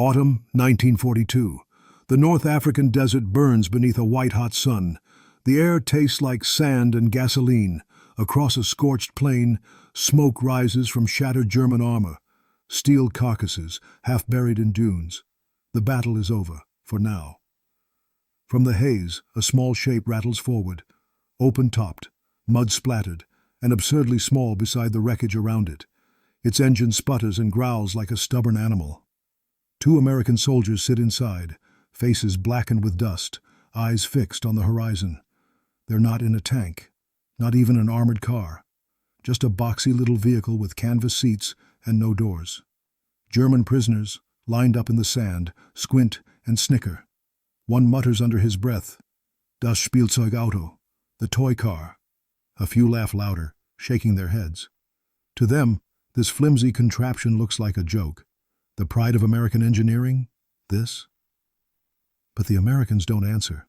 Autumn 1942. The North African desert burns beneath a white-hot sun. The air tastes like sand and gasoline. Across a scorched plain, smoke rises from shattered German armor. Steel carcasses, half buried in dunes. The battle is over, for now. From the haze, a small shape rattles forward, open-topped, mud-splattered, and absurdly small beside the wreckage around it. Its engine sputters and growls like a stubborn animal. Two American soldiers sit inside, faces blackened with dust, eyes fixed on the horizon. They're not in a tank, not even an armored car. Just a boxy little vehicle with canvas seats and no doors. German prisoners, lined up in the sand, squint and snicker. One mutters under his breath, "Das Spielzeugauto," the toy car. A few laugh louder, shaking their heads. To them, this flimsy contraption looks like a joke. The pride of American engineering? This? But the Americans don't answer.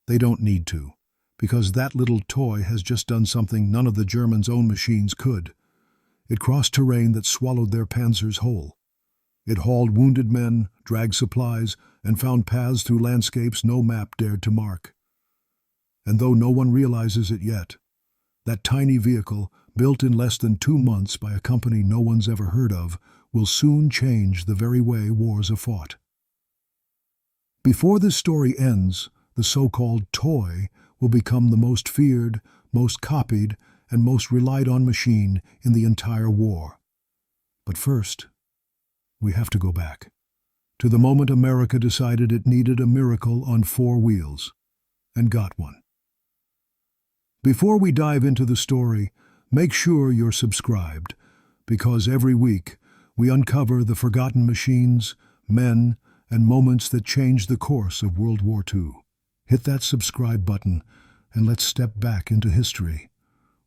They don't need to, because that little toy has just done something none of the Germans' own machines could. It crossed terrain that swallowed their panzers whole. It hauled wounded men, dragged supplies, and found paths through landscapes no map dared to mark. And though no one realizes it yet, that tiny vehicle, built in less than 2 months by a company no one's ever heard of, will soon change the very way wars are fought. Before this story ends, the so-called toy will become the most feared, most copied, and most relied on machine in the entire war. But first, we have to go back to the moment America decided it needed a miracle on 4 wheels, and got one. Before we dive into the story, make sure you're subscribed, because every week we uncover the forgotten machines, men, and moments that changed the course of World War II. Hit that subscribe button, and let's step back into history,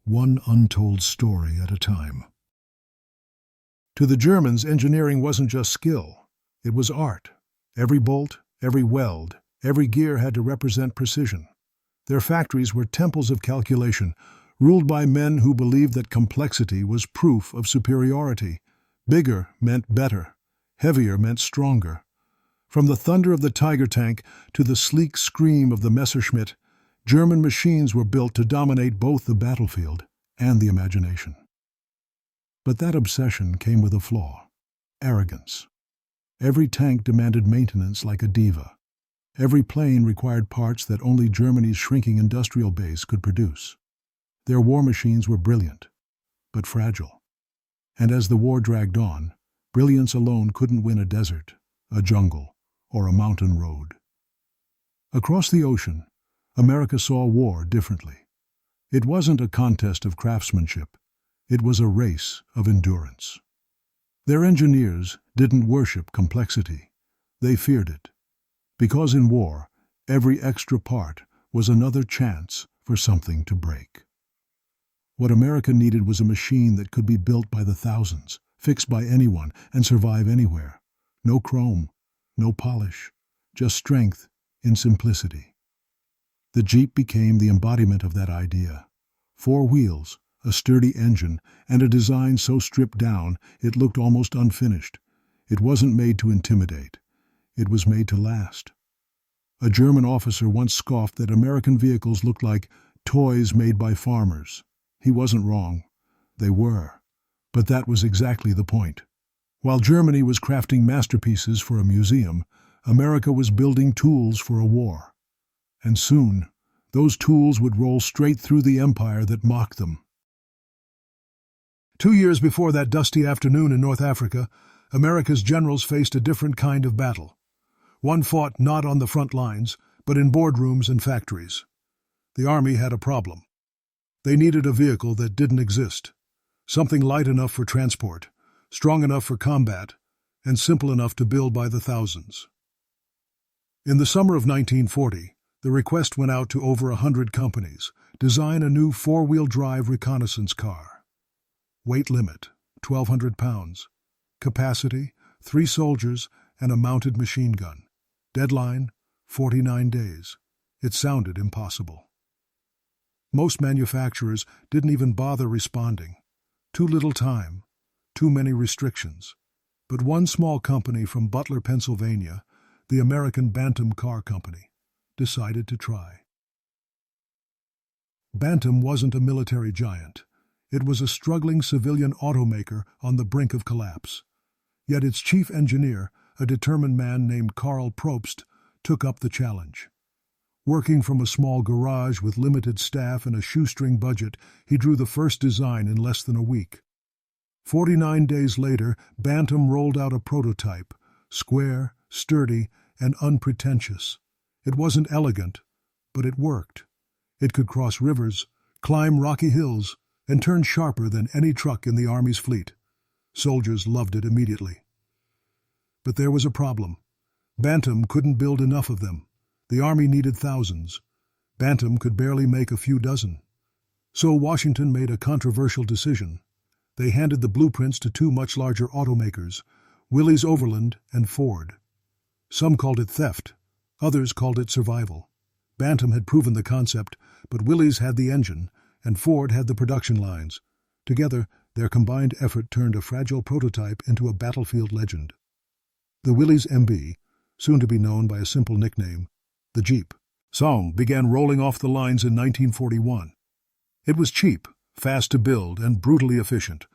one untold story at a time. To the Germans, engineering wasn't just skill, it was art. Every bolt, every weld, every gear had to represent precision. Their factories were temples of calculation, ruled by men who believed that complexity was proof of superiority. Bigger meant better, heavier meant stronger. From the thunder of the Tiger tank to the sleek scream of the Messerschmitt, German machines were built to dominate both the battlefield and the imagination. But that obsession came with a flaw: arrogance. Every tank demanded maintenance like a diva. Every plane required parts that only Germany's shrinking industrial base could produce. Their war machines were brilliant, but fragile. And as the war dragged on, brilliance alone couldn't win a desert, a jungle, or a mountain road. Across the ocean, America saw war differently. It wasn't a contest of craftsmanship. It was a race of endurance. Their engineers didn't worship complexity. They feared it. Because in war, every extra part was another chance for something to break. What America needed was a machine that could be built by the thousands, fixed by anyone, and survive anywhere. No chrome, no polish, just strength in simplicity. The Jeep became the embodiment of that idea. 4 wheels, a sturdy engine, and a design so stripped down it looked almost unfinished. It wasn't made to intimidate. It was made to last. A German officer once scoffed that American vehicles looked like toys made by farmers. He wasn't wrong. They were. But that was exactly the point. While Germany was crafting masterpieces for a museum, America was building tools for a war. And soon, those tools would roll straight through the empire that mocked them. 2 years before that dusty afternoon in North Africa, America's generals faced a different kind of battle. One fought not on the front lines, but in boardrooms and factories. The army had a problem. They needed a vehicle that didn't exist. Something light enough for transport, strong enough for combat, and simple enough to build by the thousands. In the summer of 1940, the request went out to over 100 companies: design a new 4-wheel drive reconnaissance car. Weight limit, 1,200 pounds. Capacity, 3 soldiers and a mounted machine gun. Deadline, 49 days. It sounded impossible. Most manufacturers didn't even bother responding. Too little time, too many restrictions. But one small company from Butler, Pennsylvania, the American Bantam Car Company, decided to try. Bantam wasn't a military giant. It was a struggling civilian automaker on the brink of collapse. Yet its chief engineer, a determined man named Karl Probst, took up the challenge. Working from a small garage with limited staff and a shoestring budget, he drew the first design in less than a week. 49 days later, Bantam rolled out a prototype, square, sturdy, and unpretentious. It wasn't elegant, but it worked. It could cross rivers, climb rocky hills, and turn sharper than any truck in the Army's fleet. Soldiers loved it immediately. But there was a problem. Bantam couldn't build enough of them. The Army needed thousands. Bantam could barely make a few dozen. So Washington made a controversial decision. They handed the blueprints to two much larger automakers, Willys Overland and Ford. Some called it theft. Others called it survival. Bantam had proven the concept, but Willys had the engine, and Ford had the production lines. Together, their combined effort turned a fragile prototype into a battlefield legend. The Willys MB, soon to be known by a simple nickname, the Jeep, song began rolling off the lines in 1941. It was cheap, fast to build, and brutally efficient.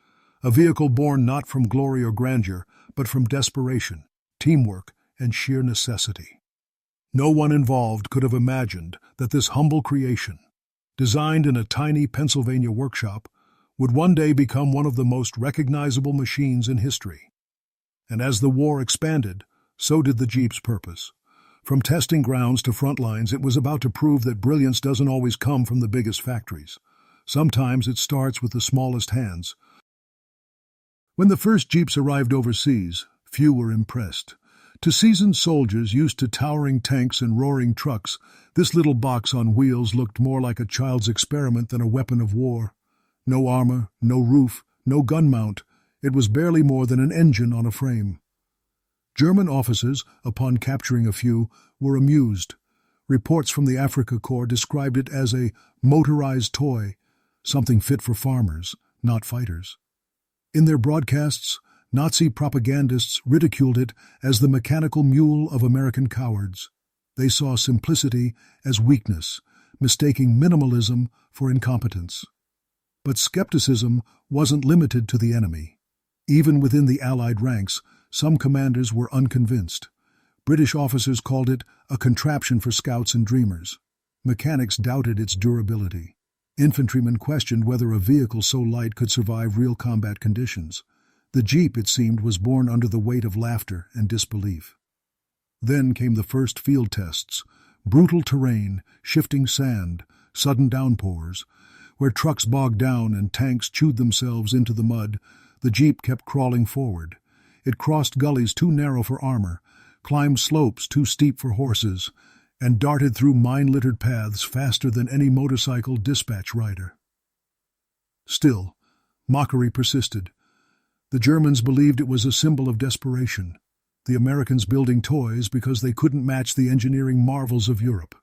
A vehicle born not from glory or grandeur, but from desperation, teamwork, and sheer necessity. No one involved could have imagined that this humble creation, designed in a tiny Pennsylvania workshop, would one day become one of the most recognizable machines in history. And as the war expanded, so did the Jeep's purpose. From testing grounds to front lines, it was about to prove that brilliance doesn't always come from the biggest factories. Sometimes it starts with the smallest hands. When the first Jeeps arrived overseas, few were impressed. To seasoned soldiers used to towering tanks and roaring trucks, this little box on wheels looked more like a child's experiment than a weapon of war. No armor, no roof, no gun mount. It was barely more than an engine on a frame. German officers, upon capturing a few, were amused. Reports from the Afrika Korps described it as a motorized toy, something fit for farmers, not fighters. In their broadcasts, Nazi propagandists ridiculed it as the mechanical mule of American cowards. They saw simplicity as weakness, mistaking minimalism for incompetence. But skepticism wasn't limited to the enemy. Even within the Allied ranks, some commanders were unconvinced. British officers called it a contraption for scouts and dreamers. Mechanics doubted its durability. Infantrymen questioned whether a vehicle so light could survive real combat conditions. The Jeep, it seemed, was born under the weight of laughter and disbelief. Then came the first field tests. Brutal terrain, shifting sand, sudden downpours. Where trucks bogged down and tanks chewed themselves into the mud, the Jeep kept crawling forward. It crossed gullies too narrow for armor, climbed slopes too steep for horses, and darted through mine-littered paths faster than any motorcycle dispatch rider. Still, mockery persisted. The Germans believed it was a symbol of desperation, the Americans building toys because they couldn't match the engineering marvels of Europe.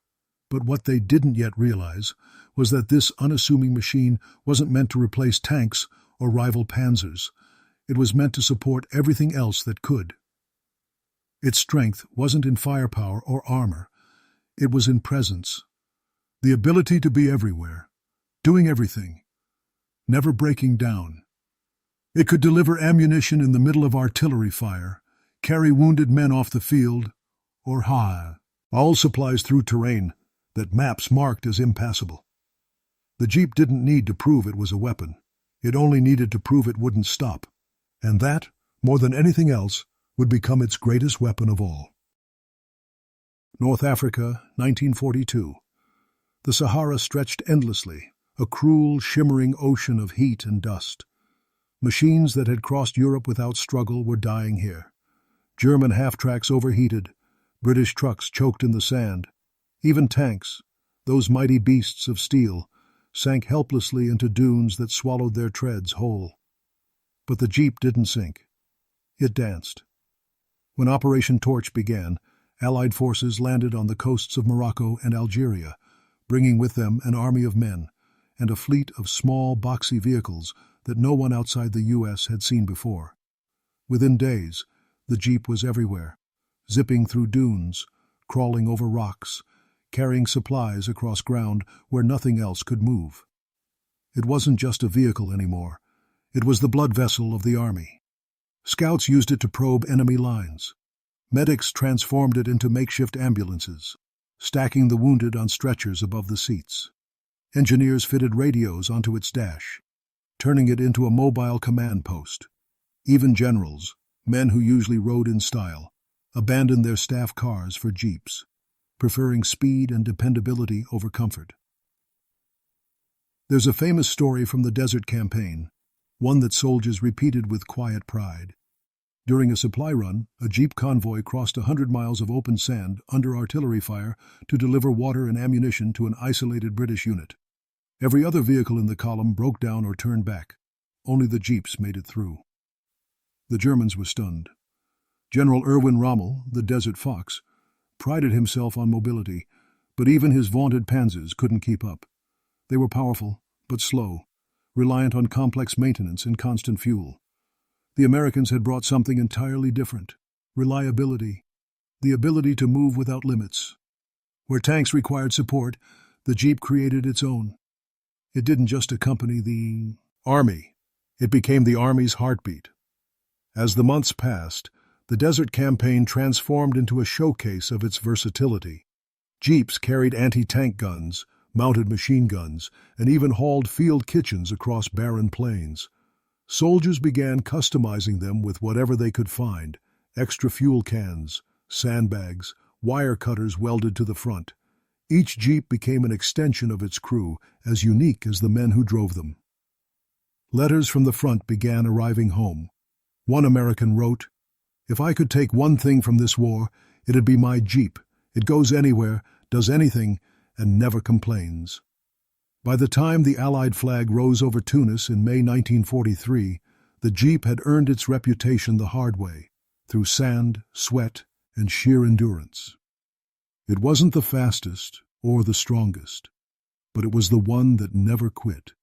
But what they didn't yet realize was that this unassuming machine wasn't meant to replace tanks or rival panzers. It was meant to support everything else that could. Its strength wasn't in firepower or armor. It was in presence. The ability to be everywhere, doing everything, never breaking down. It could deliver ammunition in the middle of artillery fire, carry wounded men off the field, or hire all supplies through terrain that maps marked as impassable. The Jeep didn't need to prove it was a weapon. It only needed to prove it wouldn't stop. And that, more than anything else, would become its greatest weapon of all. North Africa, 1942. The Sahara stretched endlessly, a cruel, shimmering ocean of heat and dust. Machines that had crossed Europe without struggle were dying here. German half-tracks overheated, British trucks choked in the sand. Even tanks, those mighty beasts of steel, sank helplessly into dunes that swallowed their treads whole. But the Jeep didn't sink. It danced. When Operation Torch began, Allied forces landed on the coasts of Morocco and Algeria, bringing with them an army of men and a fleet of small, boxy vehicles that no one outside the U.S. had seen before. Within days, the Jeep was everywhere, zipping through dunes, crawling over rocks, carrying supplies across ground where nothing else could move. It wasn't just a vehicle anymore. It was the blood vessel of the army. Scouts used it to probe enemy lines. Medics transformed it into makeshift ambulances, stacking the wounded on stretchers above the seats. Engineers fitted radios onto its dash, turning it into a mobile command post. Even generals, men who usually rode in style, abandoned their staff cars for jeeps, preferring speed and dependability over comfort. There's a famous story from the Desert Campaign, one that soldiers repeated with quiet pride. During a supply run, a jeep convoy crossed 100 miles of open sand under artillery fire to deliver water and ammunition to an isolated British unit. Every other vehicle in the column broke down or turned back. Only the jeeps made it through. The Germans were stunned. General Erwin Rommel, the Desert Fox, prided himself on mobility, but even his vaunted panzers couldn't keep up. They were powerful, but slow, reliant on complex maintenance and constant fuel. The Americans had brought something entirely different: reliability, the ability to move without limits. Where tanks required support, the Jeep created its own. It didn't just accompany the army, it became the army's heartbeat. As the months passed, the Desert Campaign transformed into a showcase of its versatility. Jeeps carried anti-tank guns, mounted machine guns, and even hauled field kitchens across barren plains. Soldiers began customizing them with whatever they could find: extra fuel cans, sandbags, wire cutters welded to the front. Each Jeep became an extension of its crew, as unique as the men who drove them. Letters from the front began arriving home. One American wrote, "If I could take one thing from this war, it'd be my Jeep. It goes anywhere, does anything, and never complains." By the time the Allied flag rose over Tunis in May 1943, the Jeep had earned its reputation the hard way, through sand, sweat, and sheer endurance. It wasn't the fastest or the strongest, but it was the one that never quit.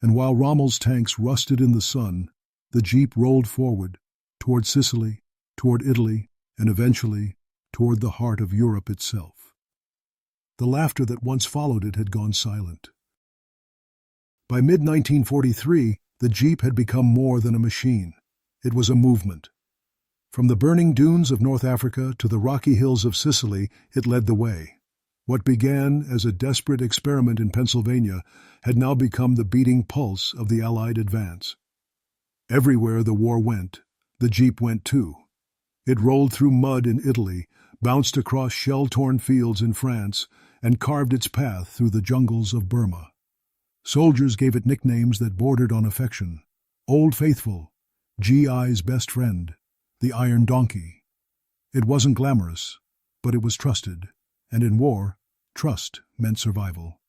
And while Rommel's tanks rusted in the sun, the Jeep rolled forward, toward Sicily, toward Italy, and eventually toward the heart of Europe itself. The laughter that once followed it had gone silent. By mid-1943, the Jeep had become more than a machine. It was a movement. From the burning dunes of North Africa to the rocky hills of Sicily, it led the way. What began as a desperate experiment in Pennsylvania had now become the beating pulse of the Allied advance. Everywhere the war went, the Jeep went too. It rolled through mud in Italy, bounced across shell-torn fields in France, and carved its path through the jungles of Burma. Soldiers gave it nicknames that bordered on affection: Old Faithful, GI's best friend, the Iron Donkey. It wasn't glamorous, but it was trusted, and in war, trust meant survival.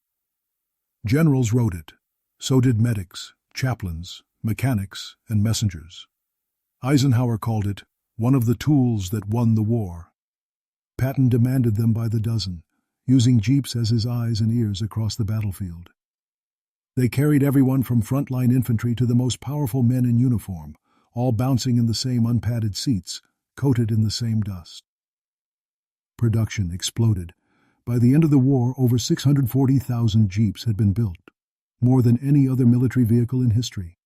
Generals rode it. So did medics, chaplains, mechanics, and messengers. Eisenhower called it one of the tools that won the war. Patton demanded them by the dozen, using jeeps as his eyes and ears across the battlefield. They carried everyone from frontline infantry to the most powerful men in uniform, all bouncing in the same unpadded seats, coated in the same dust. Production exploded. By the end of the war, over 640,000 jeeps had been built, more than any other military vehicle in history.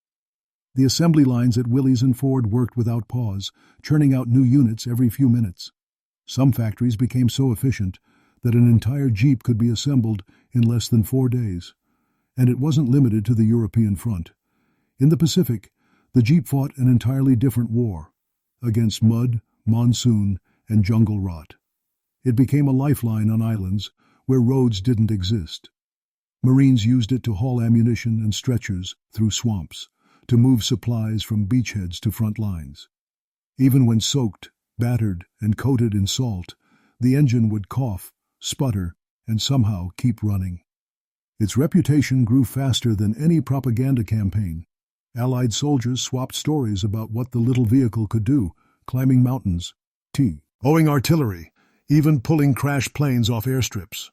The assembly lines at Willys and Ford worked without pause, churning out new units every few minutes. Some factories became so efficient that an entire jeep could be assembled in less than 4 days. And it wasn't limited to the European front. In the Pacific, the Jeep fought an entirely different war, against mud, monsoon, and jungle rot. It became a lifeline on islands where roads didn't exist. Marines used it to haul ammunition and stretchers through swamps, to move supplies from beachheads to front lines. Even when soaked, battered, and coated in salt, the engine would cough, sputter, and somehow keep running. Its reputation grew faster than any propaganda campaign. Allied soldiers swapped stories about what the little vehicle could do, climbing mountains, towing artillery, even pulling crashed planes off airstrips.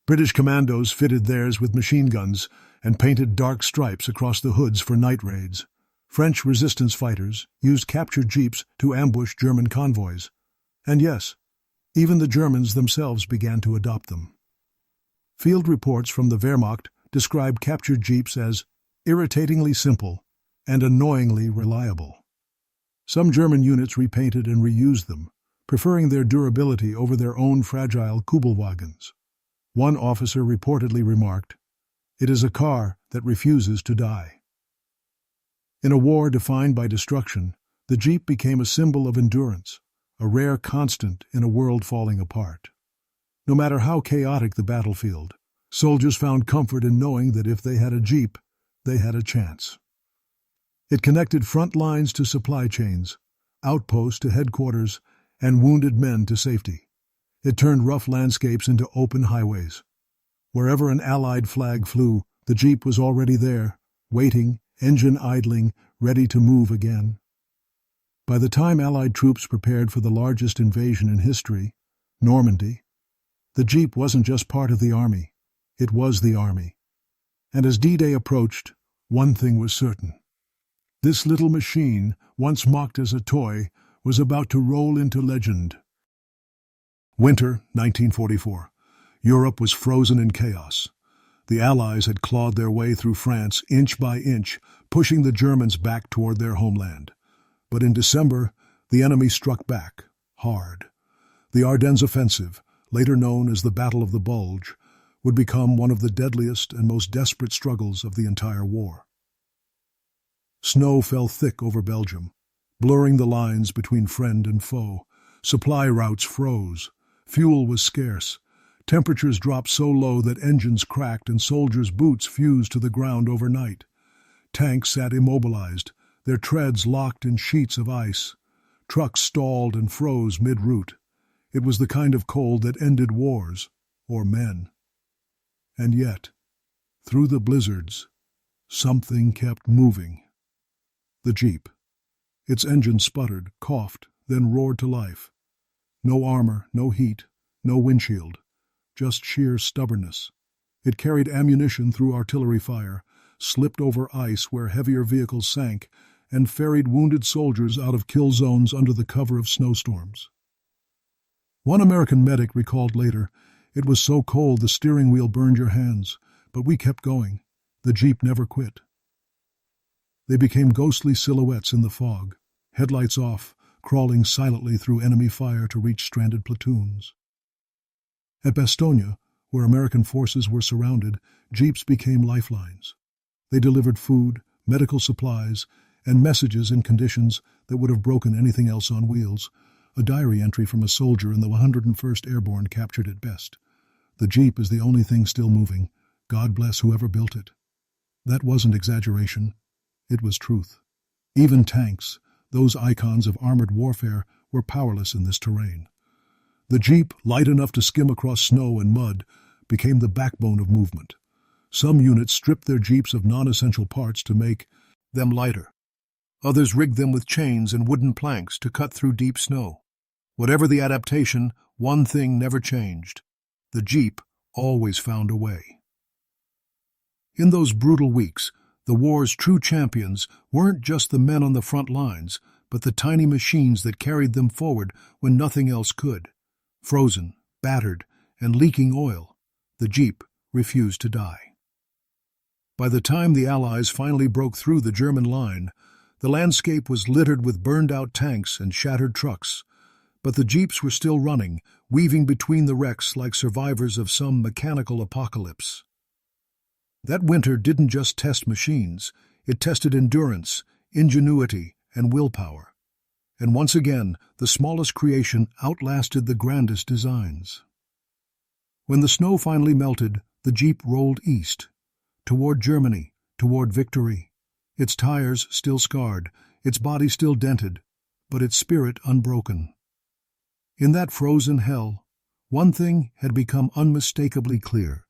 British commandos fitted theirs with machine guns and painted dark stripes across the hoods for night raids. French resistance fighters used captured jeeps to ambush German convoys. And yes, even the Germans themselves began to adopt them. Field reports from the Wehrmacht described captured jeeps as irritatingly simple and annoyingly reliable. Some German units repainted and reused them, preferring their durability over their own fragile Kübelwagens. One officer reportedly remarked, "It is a car that refuses to die." In a war defined by destruction, the Jeep became a symbol of endurance, a rare constant in a world falling apart. No matter how chaotic the battlefield, soldiers found comfort in knowing that if they had a Jeep, they had a chance. It connected front lines to supply chains, outposts to headquarters, and wounded men to safety. It turned rough landscapes into open highways. Wherever an Allied flag flew, the Jeep was already there, waiting, engine idling, ready to move again. By the time Allied troops prepared for the largest invasion in history, Normandy, the Jeep wasn't just part of the army, it was the army. And as D-Day approached, one thing was certain. This little machine, once mocked as a toy, was about to roll into legend. Winter 1944. Europe was frozen in chaos. The Allies had clawed their way through France inch by inch, pushing the Germans back toward their homeland. But in December, the enemy struck back, hard. The Ardennes offensive, later known as the Battle of the Bulge, would become one of the deadliest and most desperate struggles of the entire war. Snow fell thick over Belgium, blurring the lines between friend and foe. Supply routes froze. Fuel was scarce. Temperatures dropped so low that engines cracked and soldiers' boots fused to the ground overnight. Tanks sat immobilized, their treads locked in sheets of ice. Trucks stalled and froze mid-route. It was the kind of cold that ended wars, or men. And yet, through the blizzards, something kept moving. The Jeep. Its engine sputtered, coughed, then roared to life. No armor, no heat, no windshield, just sheer stubbornness. It carried ammunition through artillery fire, slipped over ice where heavier vehicles sank, and ferried wounded soldiers out of kill zones under the cover of snowstorms. One American medic recalled later, "It was so cold the steering wheel burned your hands, but we kept going. The Jeep never quit." They became ghostly silhouettes in the fog, headlights off, crawling silently through enemy fire to reach stranded platoons. At Bastogne, where American forces were surrounded, Jeeps became lifelines. They delivered food, medical supplies, and messages in conditions that would have broken anything else on wheels. A diary entry from a soldier in the 101st Airborne captured it best. "The Jeep is the only thing still moving. God bless whoever built it." That wasn't exaggeration. It was truth. Even tanks, those icons of armored warfare, were powerless in this terrain. The Jeep, light enough to skim across snow and mud, became the backbone of movement. Some units stripped their Jeeps of non-essential parts to make them lighter. Others rigged them with chains and wooden planks to cut through deep snow. Whatever the adaptation, one thing never changed. The Jeep always found a way. In those brutal weeks, the war's true champions weren't just the men on the front lines, but the tiny machines that carried them forward when nothing else could. Frozen, battered, and leaking oil, the Jeep refused to die. By the time the Allies finally broke through the German line, the landscape was littered with burned-out tanks and shattered trucks, but the Jeeps were still running, weaving between the wrecks like survivors of some mechanical apocalypse. That winter didn't just test machines, it tested endurance, ingenuity, and willpower. And once again, the smallest creation outlasted the grandest designs. When the snow finally melted, the Jeep rolled east, toward Germany, toward victory. Its tires still scarred, its body still dented, but its spirit unbroken. In that frozen hell, one thing had become unmistakably clear.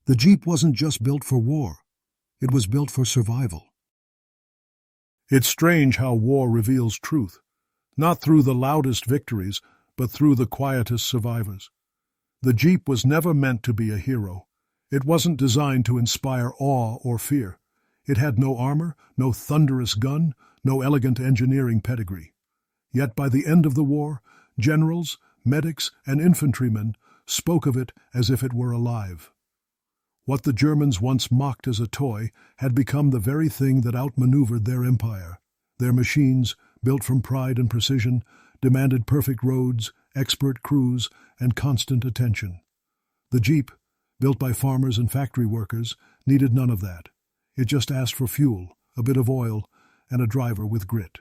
The Jeep wasn't just built for war, it was built for survival. It's strange how war reveals truth, not through the loudest victories, but through the quietest survivors. The Jeep was never meant to be a hero. It wasn't designed to inspire awe or fear. It had no armor, no thunderous gun, no elegant engineering pedigree. Yet by the end of the war, generals, medics, and infantrymen spoke of it as if it were alive. What the Germans once mocked as a toy had become the very thing that outmaneuvered their empire. Their machines, built from pride and precision, demanded perfect roads, expert crews, and constant attention. The Jeep, built by farmers and factory workers, needed none of that. It just asked for fuel, a bit of oil, and a driver with grit.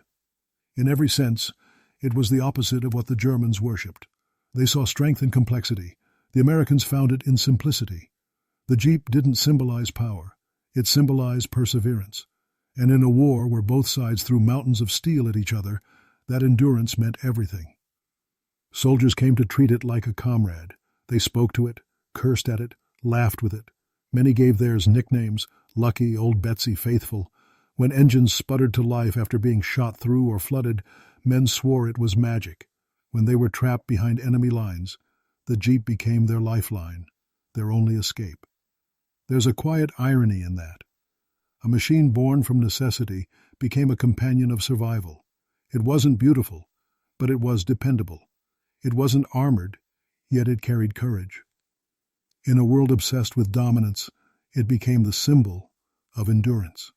In every sense, it was the opposite of what the Germans worshipped. They saw strength in complexity. The Americans found it in simplicity. The Jeep didn't symbolize power. It symbolized perseverance. And in a war where both sides threw mountains of steel at each other, that endurance meant everything. Soldiers came to treat it like a comrade. They spoke to it, cursed at it, laughed with it. Many gave theirs nicknames, Lucky, Old Betsy, Faithful. When engines sputtered to life after being shot through or flooded, men swore it was magic. When they were trapped behind enemy lines, the Jeep became their lifeline, their only escape. There's a quiet irony in that. A machine born from necessity became a companion of survival. It wasn't beautiful, but it was dependable. It wasn't armored, yet it carried courage. In a world obsessed with dominance, it became the symbol of endurance.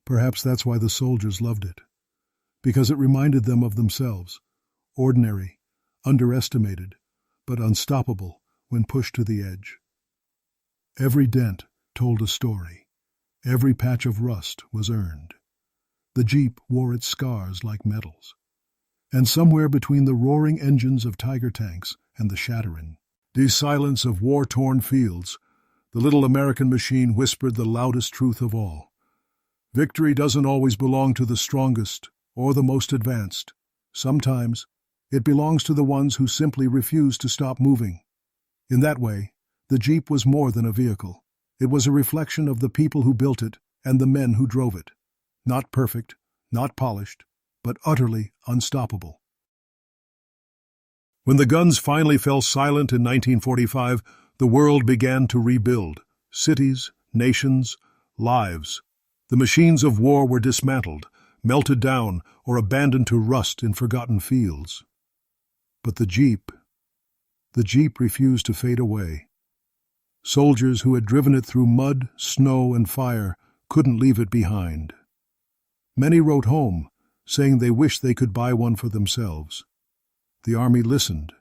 Perhaps that's why the soldiers loved it, because it reminded them of themselves, ordinary, underestimated, but unstoppable when pushed to the edge. Every dent told a story. Every patch of rust was earned. The Jeep wore its scars like medals. And somewhere between the roaring engines of Tiger tanks and the shattering silence of war-torn fields, the little American machine whispered the loudest truth of all. Victory doesn't always belong to the strongest or the most advanced. Sometimes it belongs to the ones who simply refuse to stop moving. In that way, the Jeep was more than a vehicle. It was a reflection of the people who built it and the men who drove it. Not perfect, not polished, but utterly unstoppable. When the guns finally fell silent in 1945, the world began to rebuild. Cities, nations, lives. The machines of war were dismantled, melted down, or abandoned to rust in forgotten fields. But the Jeep refused to fade away. Soldiers who had driven it through mud, snow, and fire couldn't leave it behind. Many wrote home, saying they wished they could buy one for themselves. The Army listened,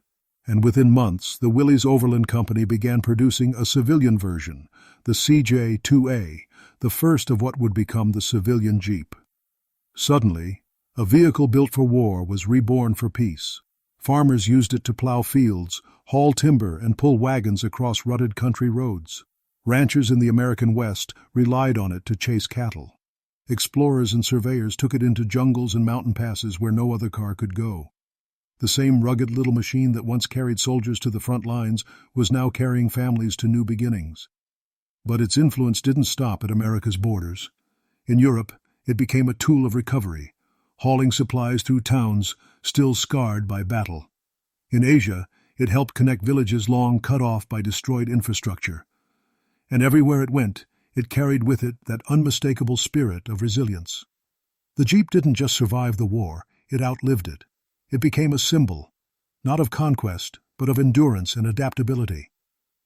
and within months the Willys Overland Company began producing a civilian version, the CJ-2A, the first of what would become the civilian Jeep. Suddenly, a vehicle built for war was reborn for peace. Farmers used it to plow fields, haul timber, and pull wagons across rutted country roads. Ranchers in the American West relied on it to chase cattle. Explorers and surveyors took it into jungles and mountain passes where no other car could go. The same rugged little machine that once carried soldiers to the front lines was now carrying families to new beginnings. But its influence didn't stop at America's borders. In Europe, it became a tool of recovery, hauling supplies through towns still scarred by battle. In Asia, it helped connect villages long cut off by destroyed infrastructure. And everywhere it went, it carried with it that unmistakable spirit of resilience. The Jeep didn't just survive the war, it outlived it. It became a symbol, not of conquest, but of endurance and adaptability.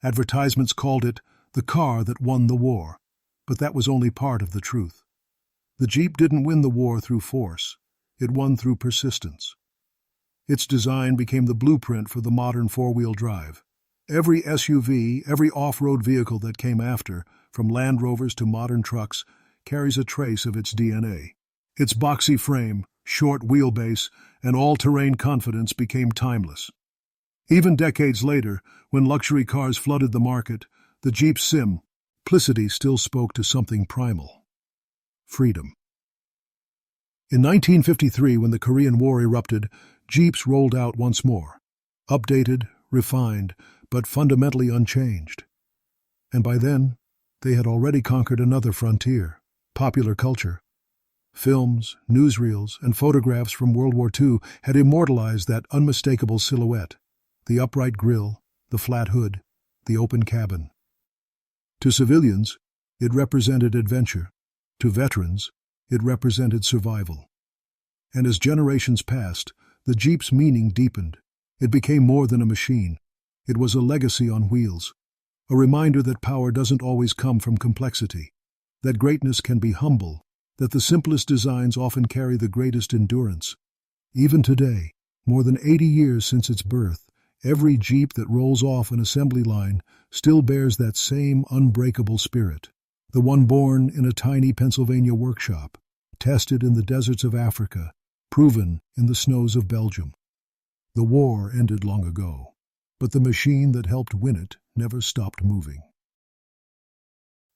Advertisements called it the car that won the war, but that was only part of the truth. The Jeep didn't win the war through force, it won through persistence. Its design became the blueprint for the modern four-wheel drive. Every SUV, every off-road vehicle that came after, from Land Rovers to modern trucks, carries a trace of its DNA. Its boxy frame, short wheelbase, and all-terrain confidence became timeless. Even decades later, when luxury cars flooded the market, the Jeep's simplicity still spoke to something primal: freedom. In 1953, when the Korean War erupted, Jeeps rolled out once more, updated, refined, but fundamentally unchanged. And by then, they had already conquered another frontier: popular culture. Films, newsreels, and photographs from World War II had immortalized that unmistakable silhouette: the upright grille, the flat hood, the open cabin. To civilians, It represented adventure. To veterans, it represented survival. And as generations passed, the Jeep's meaning deepened. It became more than a machine. It was a legacy on wheels. A reminder that power doesn't always come from complexity, that greatness can be humble, that the simplest designs often carry the greatest endurance. Even today, more than 80 years since its birth, every Jeep that rolls off an assembly line still bears that same unbreakable spirit. The one born in a tiny Pennsylvania workshop, tested in the deserts of Africa, proven in the snows of Belgium. The war ended long ago, but the machine that helped win it never stopped moving.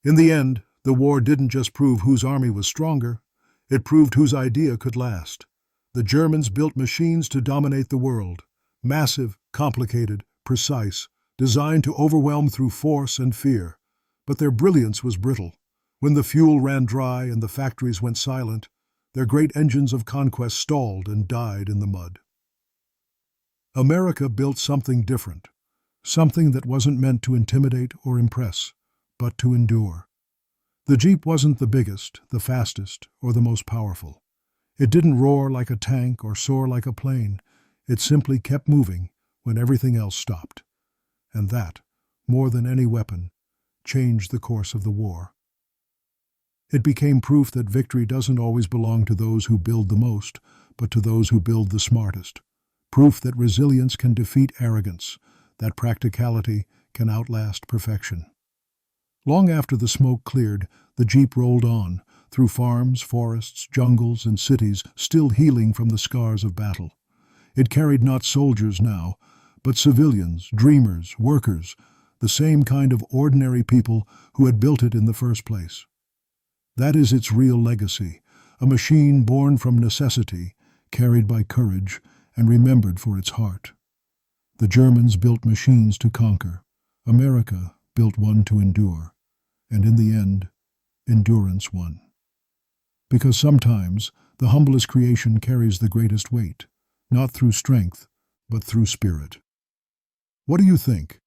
In the end, the war didn't just prove whose army was stronger, it proved whose idea could last. The Germans built machines to dominate the world, massive, complicated, precise, designed to overwhelm through force and fear. But their brilliance was brittle. When the fuel ran dry and the factories went silent, their great engines of conquest stalled and died in the mud. America built something different, something that wasn't meant to intimidate or impress, but to endure. The Jeep wasn't the biggest, the fastest, or the most powerful. It didn't roar like a tank or soar like a plane. It simply kept moving when everything else stopped. And that, more than any weapon, changed the course of the war. It became proof that victory doesn't always belong to those who build the most, but to those who build the smartest. Proof that resilience can defeat arrogance, that practicality can outlast perfection. Long after the smoke cleared, the Jeep rolled on, through farms, forests, jungles, and cities, still healing from the scars of battle. It carried not soldiers now, but civilians, dreamers, workers, the same kind of ordinary people who had built it in the first place. That is its real legacy, a machine born from necessity, carried by courage, and remembered for its heart. The Germans built machines to conquer. America built one to endure. And in the end, endurance won. Because sometimes the humblest creation carries the greatest weight, not through strength, but through spirit. What do you think?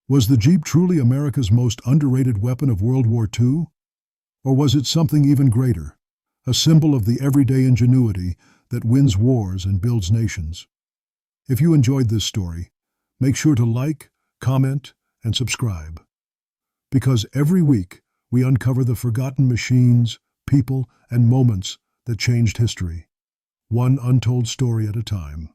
Was the Jeep truly America's most underrated weapon of World War II? Or was it something even greater, a symbol of the everyday ingenuity that wins wars and builds nations? If you enjoyed this story, make sure to like, comment, and subscribe. Because every week we uncover the forgotten machines, people, and moments that changed history, one untold story at a time.